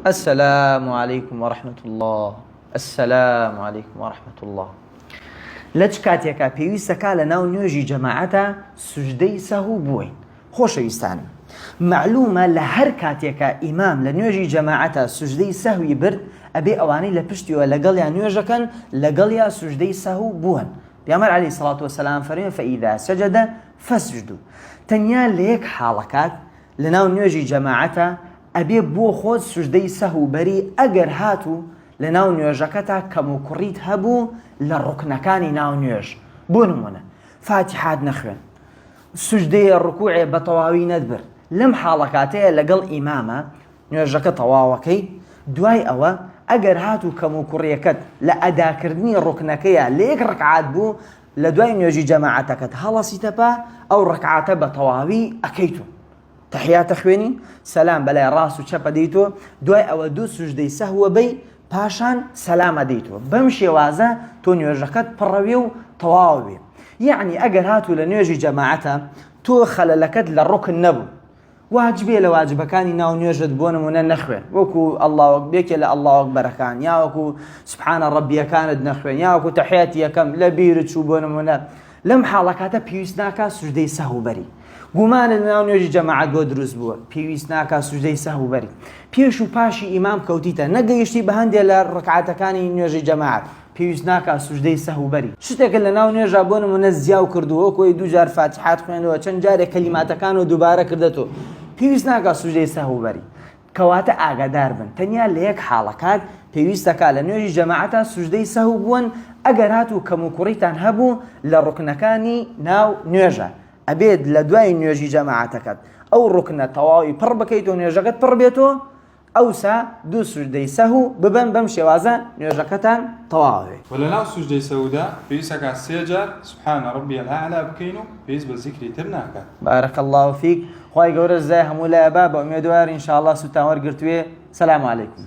السلام عليكم ورحمة الله السلام عليكم ورحمة الله لەچ کاتێکا پێویستەکە لە ناو نوێژی جەماعەتە سوجدەی سەهو بووین. خۆشەویستانم، معلومە لە هەر کاتێکە ئیمام لە نوێژی جەماعەتە سوجدەی سەهوی برد ئەبێ ئەوانەی لە پشتیوە لەگەڵیان نوێژەکەن لەگەڵیا سوجدەی سەهو بوون. پێغەمبەر عەلەیهی سەڵات وەسەلام فەرمێ فەئیذا سەجەدە فەسجودوا. تەنیا لە یەک حاڵەکات لە ناو نوێژی جەماعەتە ئەبێ بۆ خۆت سوجدەی سەهو بەری ئەگەر هاتوو لە ناو نوێژەکەتا کەم و کوڕیت هەبوو لە ڕوکنەکانی ناو نوێژ. بۆ نمونە فاتحات نەخوێن، سوجدەی ڕکووعێ بە تەواوی نەدبر، لەم حاڵەکاتەیە لەگەڵ ئیمامە نوێژەکە تەواوەکەی، دوای ئەوە ئەگەر هاتوو کەم و کوڕیەکەت لە ئەداکردنی ڕوکنەکەیە لە یەک ڕکعات بوو لە دوای نوێژی جەماعەتەکەت هەڵەسیتە پا ئەو ڕکعاتە بە تەواوی ئەکەیتو، تەحیاتە خوێنی، سەلام بەلای ڕاست و چەپە دەیتۆ، دوای ئەوە دوو سوجدەی سەهوە بەی، پاشان سەلامە دەیتەوە. بەم شێوازە تۆ نوێژەکەت پڕەوێ و تەواو بێ. یعنی ئەگەر هاتوو لە نوێژی جەماعەتە تۆ خەلەلەکەت لە ڕوکن نەبوو، واجبێ لە واجبەکانی ناو نوێژت بۆ نمونە نەخوێن، وەکو ئەڵڵاهو ئەکبەرێکێ لە ئەڵڵاهو ئەکبەرەکان، یا وەکو سوبحانە ڕەبیەکانت نەخوێن، یا وەکو تەحیاتی یەکەم لە بیرت چوو بۆ نمونە، لەم حاڵەکاتە پێویست ناکا سوجدەی سەهو بەری. گومانت ناو نوێژی جەماعەت بۆ دروست بووە، پێویست ناکا سوجدەی سەهو بەری. پێش و پاشی ئیمام کەوتیتە نەگەیشتی بە هەندێک لە ڕکعاتەکانی نوێژی جەماعەت، پێویست ناکا سوجدەی سەهو بەری. شتێکە لە ناو نوێژا بۆ نمونە زیاو کردووە، کۆی دوو جار فاتحات خوێنەوە، چەند جارێک کەلیماتەکان و دووبارە کردێتەوە، پێویست ناکا سوجدەی سەهو بەری. کەواتە ئاگادار بن، تەنیا لە یەک حاڵەکات پێویستەکە لە نوێژی جەماعەتە سوجدەی سەهو بوون ئەگەر هاتوو کەم و کوڕیتان هەبوو لە ڕوکنەکانی ناو نوێژە. ئەبێت لە دوای نوێژی جەماعەتەکەت ئەو ڕوکنە تەواوی پڕ بکەیتەوە، نوێژەکەت پڕ بێتەوە، ئەوسا دوو سوجدەی سەهو ببەن، بەم شێوازە نوێژەکەتان تەواو بێت. وە لەناو سوجدەی سەهودا پێویستەکە سێ جار سوبحانە ڕەبیەل ئەعلا بکەین و پێویست بە زیکری تر ناکات. بارەک الله فیک. خوای گەورە جزای هەموو لایە با، بە ئومێدوار ئینشاءالله سوتان وەرگرتوێ. سەلام عەلەیکم.